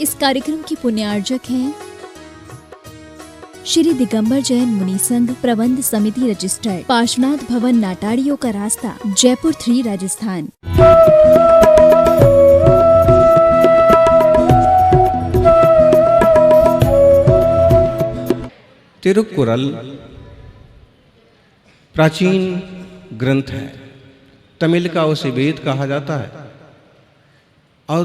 इस कार्यक्रम की पुण्यार्जक हैं श्री दिगंबर जैन मुनि संघ प्रबंध समिति रजिस्टर्ड, पार्श्वनाथ भवन, नाटाड़ियों का रास्ता, जयपुर 3, राजस्थान। तिरुकुरल प्राचीन ग्रंथ है। तमिल का उसे वेद कहा जाता है और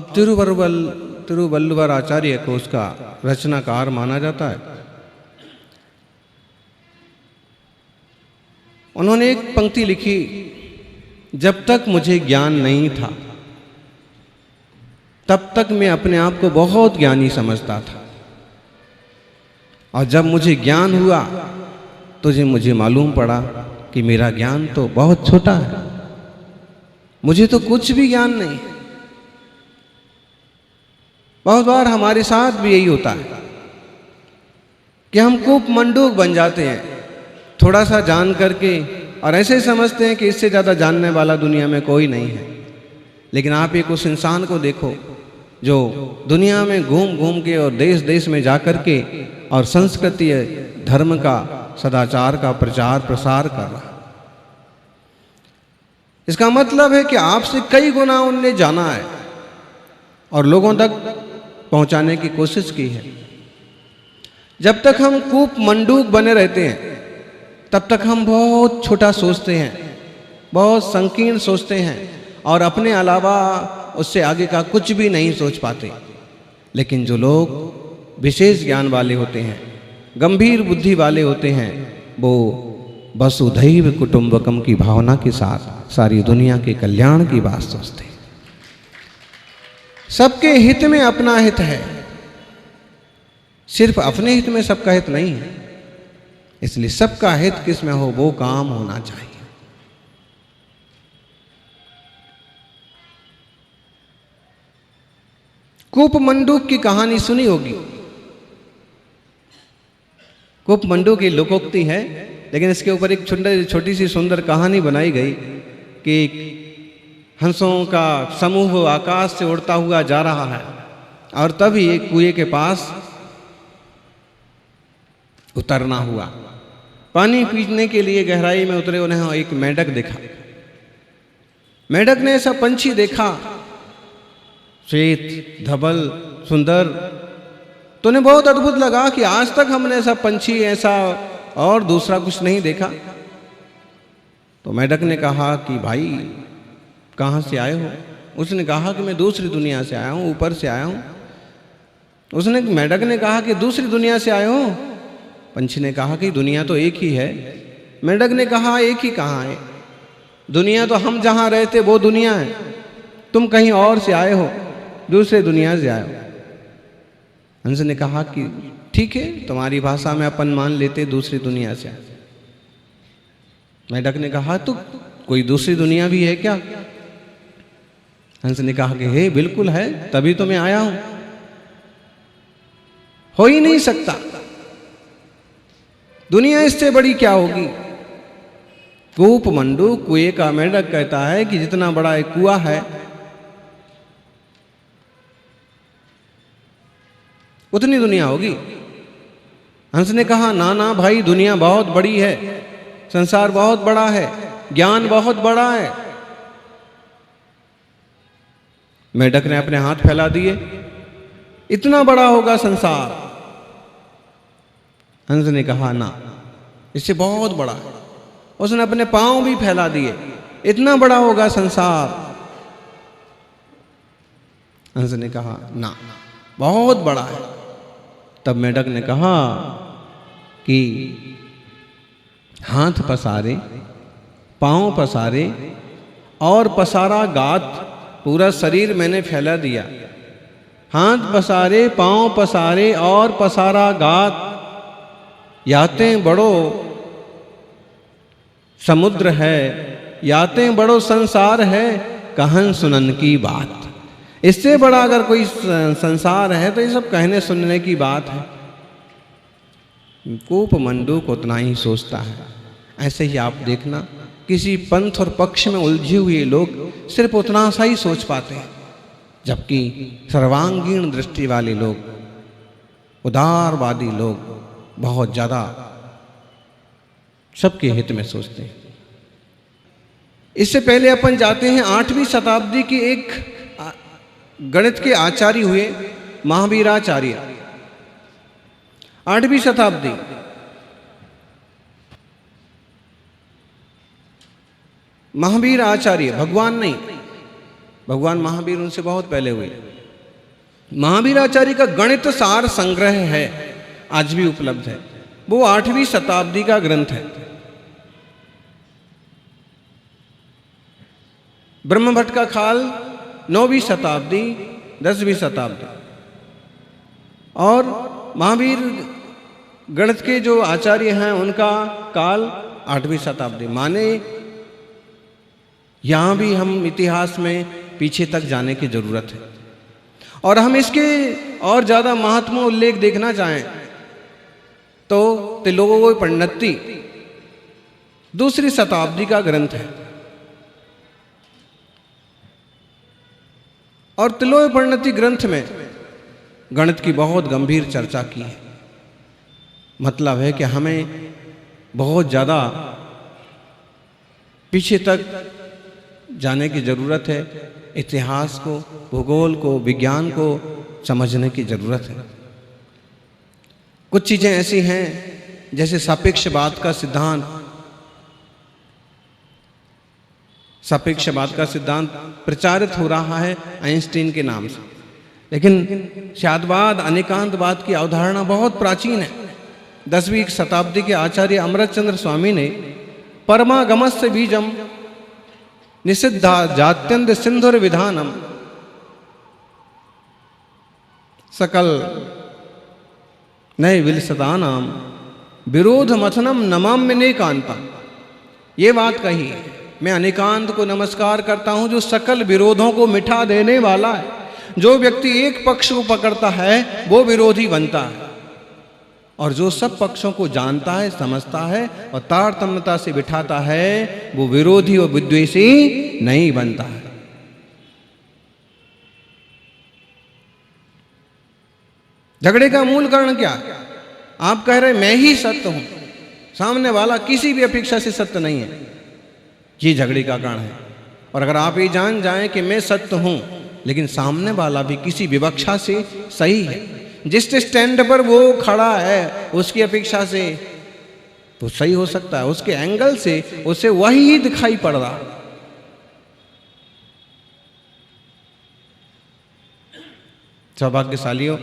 तिरुवल्लुवर आचार्य को उसका रचनाकार माना जाता है। उन्होंने एक पंक्ति लिखी, जब तक मुझे ज्ञान नहीं था तब तक मैं अपने आप को बहुत ज्ञानी समझता था, और जब मुझे ज्ञान हुआ तो मुझे मालूम पड़ा कि मेरा ज्ञान तो बहुत छोटा है, मुझे तो कुछ भी ज्ञान नहीं। बहुत बार हमारे साथ भी यही होता है कि हम कूप मंडूक बन जाते हैं थोड़ा सा जान करके, और ऐसे समझते हैं कि इससे ज़्यादा जानने वाला दुनिया में कोई नहीं है। लेकिन आप एक उस इंसान को देखो जो दुनिया में घूम घूम के और देश देश में जा कर के और संस्कृति धर्म का सदाचार का प्रचार प्रसार कर रहा है। इसका मतलब है कि आपसे कई गुना उनने जाना है और लोगों तक पहुंचाने की कोशिश की है। जब तक हम कूप मंडूक बने रहते हैं तब तक हम बहुत छोटा सोचते हैं, बहुत संकीर्ण सोचते हैं और अपने अलावा उससे आगे का कुछ भी नहीं सोच पाते। लेकिन जो लोग विशेष ज्ञान वाले होते हैं, गंभीर बुद्धि वाले होते हैं, वो वसुधैव कुटुंबकम की भावना के साथ सारी दुनिया के कल्याण की बात सोचते हैं। सबके हित में अपना हित है, सिर्फ अपने हित में सबका हित नहीं है। इसलिए सबका हित किस में हो वो काम होना चाहिए। कूप मंडूक की कहानी सुनी होगी। कूप मंडूक की लोकोक्ति है, लेकिन इसके ऊपर एक छोटी सी सुंदर कहानी बनाई गई कि हंसों का समूह आकाश से उड़ता हुआ जा रहा है और तभी एक कुएं के पास उतरना हुआ। पानी पीने के लिए गहराई में उतरे उन्हें एक मेंढक देखा। मेंढक ने ऐसा पंछी देखा, श्वेत धवल सुंदर, तो उन्हें बहुत अद्भुत लगा कि आज तक हमने ऐसा पंछी ऐसा और दूसरा कुछ नहीं देखा। तो मेंढक ने कहा कि भाई कहाँ से आए हो? उसने कहा कि मैं दूसरी दुनिया से आया हूँ, ऊपर से आया हूँ। मेंढक ने कहा कि दूसरी दुनिया से आए हो? पंछी ने कहा कि दुनिया तो एक ही है। मेंढक ने कहा एक ही कहाँ है, दुनिया तो हम जहाँ रहते वो दुनिया है, तुम कहीं और से आए हो, दूसरे दुनिया से आए हो। हंस ने कहा कि ठीक है, तुम्हारी भाषा में अपन मान लेते दूसरी दुनिया से आए। मेंढक ने कहा तो कोई दूसरी दुनिया भी है क्या? हंस ने कहा कि हे बिल्कुल है, तभी तो मैं आया हूं। हो ही नहीं सकता, दुनिया इससे बड़ी क्या होगी? कूप मंडूक कुएं का मेंढक कहता है कि जितना बड़ा एक कुआं है उतनी दुनिया होगी। हंस ने कहा ना ना भाई, दुनिया बहुत बड़ी है, संसार बहुत बड़ा है, ज्ञान बहुत बड़ा है। मेंढक ने अपने हाथ फैला दिए, इतना बड़ा होगा संसार? हंस ने कहा ना, इससे बहुत बड़ा है। उसने अपने पांव भी फैला दिए, इतना बड़ा होगा संसार? हंस ने कहा ना, बहुत बड़ा है। तब मेंढक ने कहा कि हाथ पसारे, पांव पसारे और पसारा गात, पूरा शरीर मैंने फैला दिया। हाथ पसारे, पांव पसारे और पसारा गात, याते बड़ो समुद्र है, याते बड़ो संसार है, कहन सुनन की बात। इससे बड़ा अगर कोई संसार है तो ये सब कहने सुनने की बात है। कूप मंडूक उतना ही सोचता है। ऐसे ही आप देखना, किसी पंथ और पक्ष में उलझे हुए लोग सिर्फ उतना सा ही सोच पाते हैं जबकि सर्वांगीण दृष्टि वाले लोग, उदारवादी लोग बहुत ज़्यादा सबके हित में सोचते हैं। इससे पहले अपन जाते हैं 8वीं शताब्दी के एक गणित के आचार्य हुए महावीराचार्य। 8वीं शताब्दी, महावीर आचार्य, भगवान नहीं, भगवान महावीर उनसे बहुत पहले हुए। महावीर आचार्य का गणित सार संग्रह है, आज भी उपलब्ध है। वो 8वीं शताब्दी का ग्रंथ है। ब्रह्मभट्ट का काल 9वीं शताब्दी, 10वीं शताब्दी, और महावीर गणित के जो आचार्य हैं उनका काल 8वीं शताब्दी। माने यहां भी हम इतिहास में पीछे तक जाने की जरूरत है। और हम इसके और ज्यादा महत्वपूर्ण उल्लेख देखना चाहें तो त्रिलोकी परिणति 2री शताब्दी का ग्रंथ है। और त्रिलोकी परिणति ग्रंथ में गणित की बहुत गंभीर चर्चा की है। मतलब है कि हमें बहुत ज़्यादा पीछे तक जाने की ज़रूरत है। इतिहास को, भूगोल को, विज्ञान को समझने की ज़रूरत है। कुछ चीज़ें ऐसी हैं जैसे सापेक्षवाद का सिद्धांत। सापेक्षवाद का सिद्धांत प्रचारित हो रहा है आइंस्टीन के नाम से, लेकिन शादवाद, अनेकांतवाद की अवधारणा बहुत प्राचीन है। 10वीं शताब्दी के आचार्य अमृतचंद्र स्वामी ने परमागमस्य बीजम निषिद्धा जात्यंत सिंधुर विधानम सकल नए विलसदानाम विरोध मथनम नमाम्य नेकांता। ये बात कही है, मैं अनेकांत को नमस्कार करता हूं जो सकल विरोधों को मिटा देने वाला है। जो व्यक्ति एक पक्ष को पकड़ता है वो विरोधी बनता है, और जो सब पक्षों को जानता है, समझता है और तारतम्यता से बिठाता है वो विरोधी और विद्वेषी नहीं बनता है। झगड़े का मूल कारण क्या है? आप कह रहे मैं ही सत्य हूं, सामने वाला किसी भी अपेक्षा से सत्य नहीं है, ये झगड़े का कारण है। और अगर आप ये जान जाएं कि मैं सत्य हूं लेकिन सामने वाला भी किसी विवक्षा से सही है, जिस स्टैंड पर वो खड़ा है उसकी अपेक्षा से तो सही हो सकता है, उसके एंगल से उसे वही दिखाई पड़ रहा। सौभाग्यशालियों,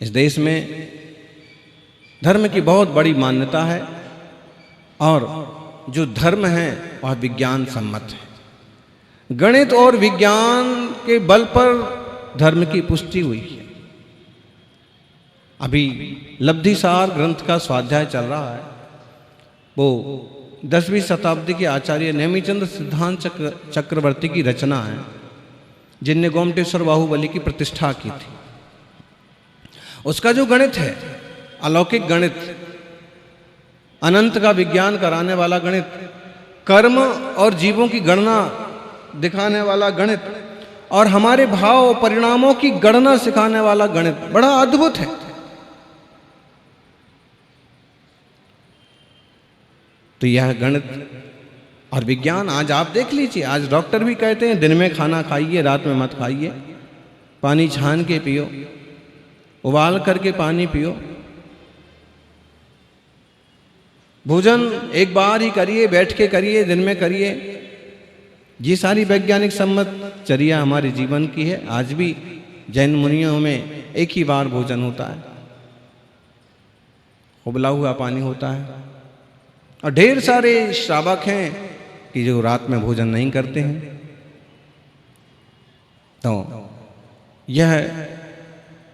इस देश में धर्म की बहुत बड़ी मान्यता है और जो धर्म है वह विज्ञान सम्मत है। गणित और विज्ञान के बल पर धर्म की पुष्टि हुई है। अभी लब्धिसार ग्रंथ का स्वाध्याय चल रहा है। वो 10वीं शताब्दी के आचार्य नेमिचंद्र सिद्धांत चक्रवर्ती की रचना है, जिनने गोमटेश्वर बाहुबली की प्रतिष्ठा की थी। उसका जो गणित है, अलौकिक गणित, अनंत का विज्ञान कराने वाला गणित, कर्म और जीवों की गणना दिखाने वाला गणित और हमारे भाव और परिणामों की गणना सिखाने वाला गणित बड़ा अद्भुत है। तो यह गणित और विज्ञान आज आप देख लीजिए, आज डॉक्टर भी कहते हैं दिन में खाना खाइए, रात में मत खाइए, पानी छान के पियो, उबाल करके पानी पियो, भोजन एक बार ही करिए, बैठ के करिए, दिन में करिए। ये सारी वैज्ञानिक सम्मत चर्या हमारे जीवन की है। आज भी जैन मुनियों में एक ही बार भोजन होता है, उबला हुआ पानी होता है। और ढेर सारे श्रावक हैं कि जो रात में भोजन नहीं करते हैं। तो यह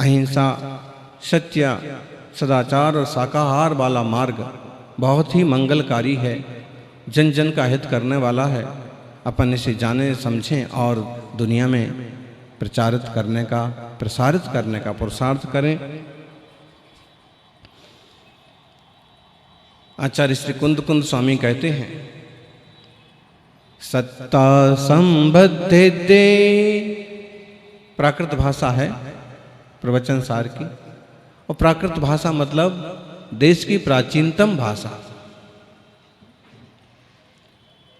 अहिंसा, सत्य, सदाचार और शाकाहार वाला मार्ग बहुत ही मंगलकारी है, जन जन का हित करने वाला है। अपन इसे जाने, समझें और दुनिया में प्रचारित करने का, प्रसारित करने का पुरुषार्थ करें। आचार्य श्री कुंद कुंद स्वामी कहते हैं सत्ता संबद्धे, प्राकृत भाषा है प्रवचन सार की, और प्राकृत भाषा मतलब देश की प्राचीनतम भाषा।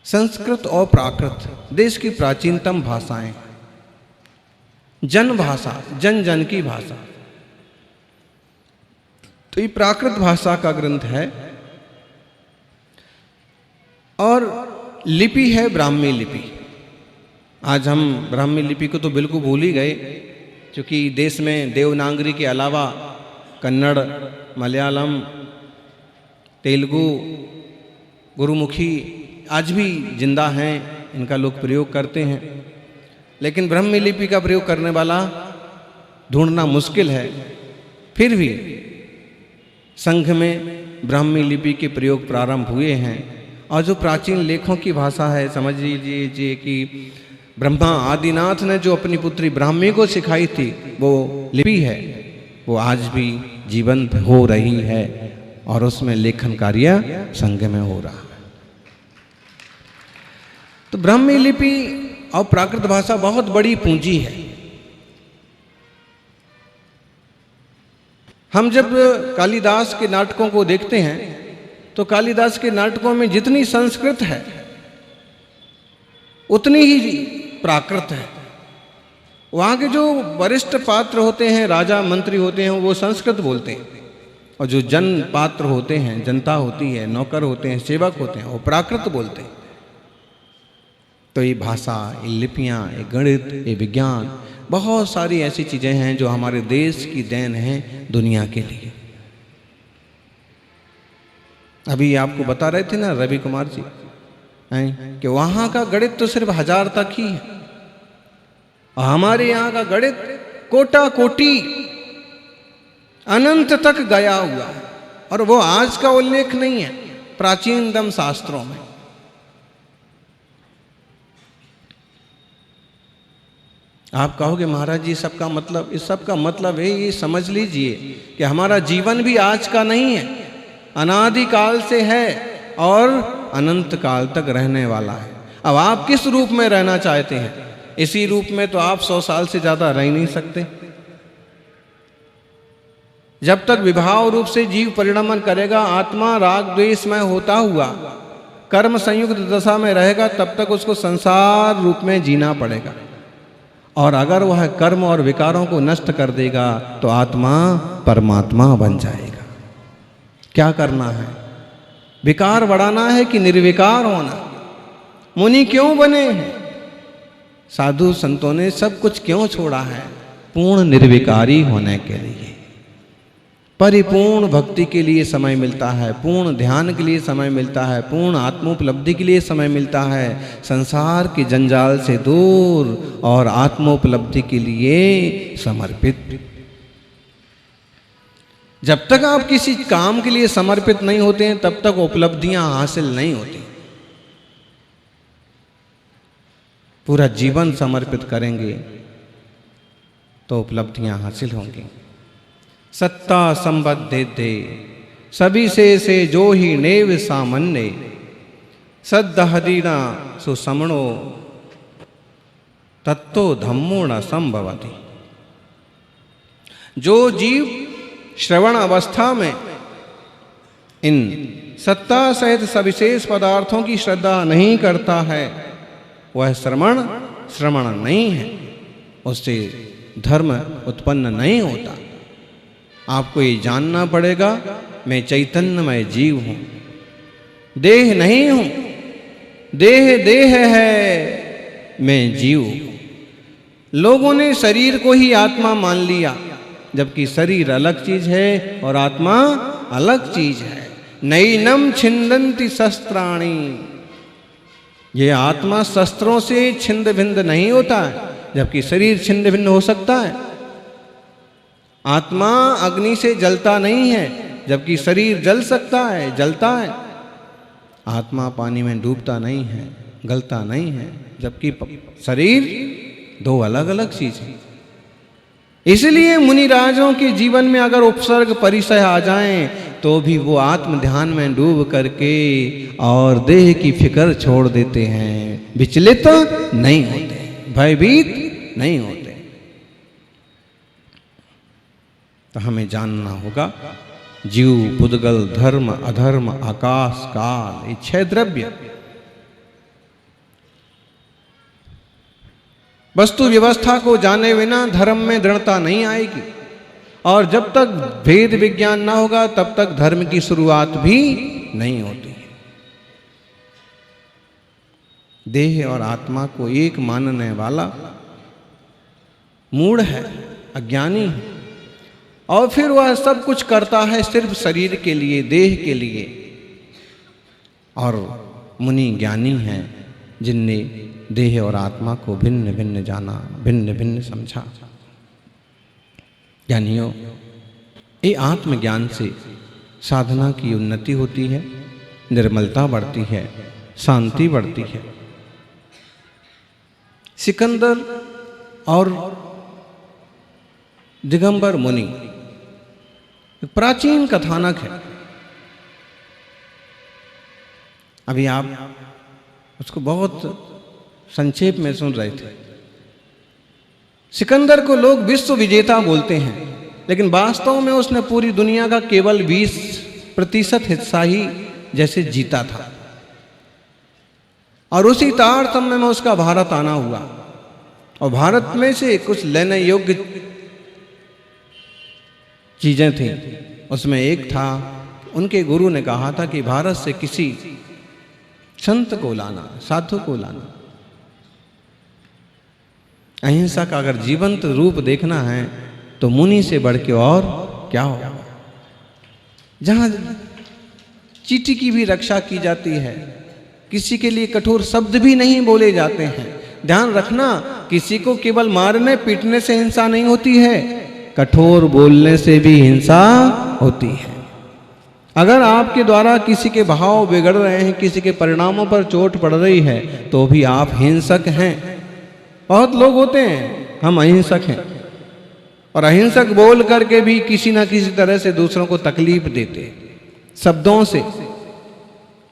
संस्कृत और प्राकृत देश की प्राचीनतम भाषाएं, जन भाषा, जन जन की भाषा। तो ये प्राकृत भाषा का ग्रंथ है, और लिपि है ब्राह्मी लिपि। आज हम ब्राह्मी लिपि को तो बिल्कुल भूल ही गए, क्योंकि देश में देवनागरी के अलावा कन्नड़, मलयालम, तेलुगु, गुरुमुखी आज भी जिंदा हैं, इनका लोग प्रयोग करते हैं। लेकिन ब्राह्मी लिपि का प्रयोग करने वाला ढूंढना मुश्किल है। फिर भी संघ में ब्राह्मी लिपि के प्रयोग प्रारंभ हुए हैं, और जो प्राचीन लेखों की भाषा है, समझ लीजिए कि ब्रह्मा आदिनाथ ने जो अपनी पुत्री ब्राह्मी को सिखाई थी वो लिपि है, वो आज भी जीवंत हो रही है, और उसमें लेखन कार्य संघ में हो रहा है। तो ब्राह्मी लिपि और प्राकृत भाषा बहुत बड़ी पूंजी है। हम जब कालिदास के नाटकों को देखते हैं तो कालिदास के नाटकों में जितनी संस्कृत है उतनी ही प्राकृत है। वहाँ के जो वरिष्ठ पात्र होते हैं, राजा मंत्री होते हैं, वो संस्कृत बोलते हैं, और जो जन पात्र होते हैं, जनता होती है, नौकर होते हैं, सेवक होते हैं, वो प्राकृत बोलते हैं। तो ये भाषा, ये लिपियाँ, ये गणित, ये विज्ञान, बहुत सारी ऐसी चीज़ें हैं जो हमारे देश की देन है दुनिया के लिए। अभी आपको बता रहे थे ना रवि कुमार जी कि वहाँ का गणित तो सिर्फ 1000 तक ही है, और हमारे यहाँ का गणित कोटा कोटि अनंत तक गया हुआ है, और वो आज का उल्लेख नहीं है प्राचीनतम शास्त्रों में। आप कहोगे महाराज जी सबका मतलब, इस सब का मतलब है ये समझ लीजिए कि हमारा जीवन भी आज का नहीं है, अनादिकाल से है और अनंत काल तक रहने वाला है। अब आप किस रूप में रहना चाहते हैं? इसी रूप में तो आप 100 साल से ज्यादा रह नहीं सकते। जब तक विभाव रूप से जीव परिणमन करेगा, आत्मा राग द्वेष में होता हुआ कर्म संयुक्त दशा में रहेगा, तब तक उसको संसार रूप में जीना पड़ेगा। और अगर वह कर्म और विकारों को नष्ट कर देगा तो आत्मा परमात्मा बन जाएगा। क्या करना है? विकार बढ़ाना है कि निर्विकार होना? मुनि क्यों बने हैं? साधु संतों ने सब कुछ क्यों छोड़ा है? पूर्ण निर्विकारी होने के लिए। परिपूर्ण भक्ति के लिए समय मिलता है, पूर्ण ध्यान के लिए समय मिलता है, पूर्ण आत्मोपलब्धि के लिए समय मिलता है, संसार के जंजाल से दूर और आत्मोपलब्धि के लिए समर्पित। जब तक आप किसी काम के लिए समर्पित नहीं होते हैं तब तक उपलब्धियां हासिल नहीं होती। पूरा जीवन समर्पित करेंगे तो उपलब्धियां हासिल होंगी। सत्ता संबद्धे दे सभी से जो ही नेव सामन्ने, सद्दहदीना सुसमणो तत्तो धम्मो न संभवति। जो जीव श्रवण अवस्था में इन सत्ता सहित सविशेष पदार्थों की श्रद्धा नहीं करता है, वह श्रवण नहीं है, उससे धर्म उत्पन्न नहीं होता। आपको ये जानना पड़ेगा, मैं चैतन्यमय जीव हूं, देह नहीं हूं, देह देह है, मैं जीव हूं। लोगों ने शरीर को ही आत्मा मान लिया, जबकि शरीर अलग चीज है और आत्मा अलग चीज है। नैनम छिन्दन्ति शस्त्राणि, ये आत्मा शस्त्रों से छिंद भिंद नहीं होता है, जबकि शरीर छिंद भिन्न हो सकता है। आत्मा अग्नि से जलता नहीं है, जबकि शरीर जल सकता है, जलता है। आत्मा पानी में डूबता नहीं है, गलता नहीं है, जबकि शरीर दो अलग अलग चीज है। इसलिए मुनिराजों के जीवन में अगर उपसर्ग परिसय आ जाएं तो भी वो आत्म ध्यान में डूब करके और देह की फिक्र छोड़ देते हैं, विचलित नहीं होते, भयभीत नहीं होते। तो हमें जानना होगा जीव, पुद्गल, धर्म, अधर्म, आकाश, काल, ये 6 द्रव्य वस्तु व्यवस्था को जाने बिना धर्म में दृढ़ता नहीं आएगी, और जब तक भेद विज्ञान ना होगा तब तक धर्म की शुरुआत भी नहीं होती। देह और आत्मा को एक मानने वाला मूढ़ है, अज्ञानी है, और फिर वह सब कुछ करता है सिर्फ शरीर के लिए, देह के लिए। और मुनि ज्ञानी हैं जिनने देह और आत्मा को भिन्न भिन्न जाना, भिन्न भिन्न समझा। ज्ञानियों, ये आत्मज्ञान से साधना की उन्नति होती है, निर्मलता बढ़ती है, शांति बढ़ती है। सिकंदर और दिगंबर मुनि प्राचीन कथानक है। अभी आप उसको बहुत संक्षेप में सुन रहे थे। सिकंदर को लोग विश्व विजेता बोलते हैं, लेकिन वास्तव में उसने पूरी दुनिया का केवल 20% हिस्सा ही जैसे जीता था, और उसी तारतम्य में उसका भारत आना हुआ। और भारत में से कुछ लेने योग्य चीजें थी। उसमें एक था, उनके गुरु ने कहा था कि भारत से किसी संत को लाना, साधु को लाना। अहिंसा का अगर जीवंत रूप देखना है तो मुनि से बढ़ के और क्या हो। जहां चींटी की भी रक्षा की जाती है, किसी के लिए कठोर शब्द भी नहीं बोले जाते हैं। ध्यान रखना, किसी को केवल मारने पीटने से हिंसा नहीं होती है, कठोर बोलने से भी हिंसा होती है। अगर आपके द्वारा किसी के भाव बिगड़ रहे हैं, किसी के परिणामों पर चोट पड़ रही है, तो भी आप हिंसक हैं। बहुत लोग होते हैं हम अहिंसक हैं, और अहिंसक बोल करके भी किसी ना किसी तरह से दूसरों को तकलीफ देते हैं, शब्दों से,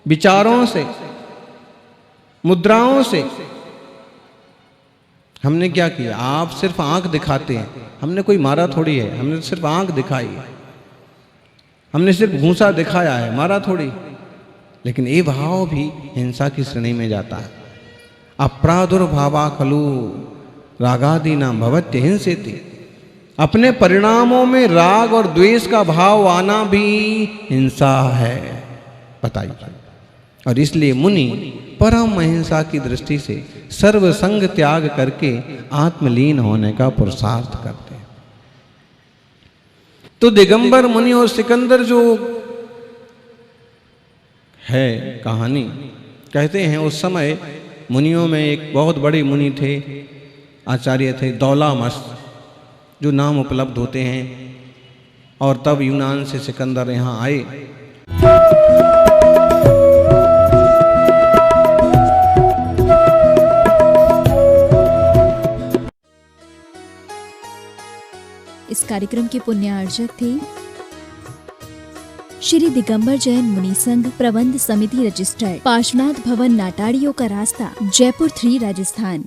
विचारों से, मुद्राओं से। हमने क्या किया? आप सिर्फ आंख दिखाते हैं, हमने कोई मारा थोड़ी है, हमने सिर्फ आंख दिखाई है, हमने सिर्फ घूंसा दिखाया है, मारा थोड़ी। लेकिन ये भाव भी हिंसा की श्रेणी में जाता है। अप्रादुर्भावा खलु रागादि नाम भवत्य हिंसेति। अपने परिणामों में राग और द्वेष का भाव आना भी हिंसा है, बताइए। और इसलिए मुनि परम अहिंसा की दृष्टि से सर्व संग त्याग करके आत्मलीन होने का पुरुषार्थ करते हैं। तो दिगंबर मुनि और सिकंदर जो है कहानी, कहते हैं उस समय मुनियों में एक बहुत बड़े मुनि थे, आचार्य थे दौलामस, जो नाम उपलब्ध होते हैं। और तब यूनान से सिकंदर यहाँ आए। इस कार्यक्रम के पुण्यार्जक थे श्री दिगंबर जैन मुनि संघ प्रबंध समिति रजिस्टर्ड, पार्श्वनाथ भवन, नाटाड़ियों का रास्ता, जयपुर 3, राजस्थान।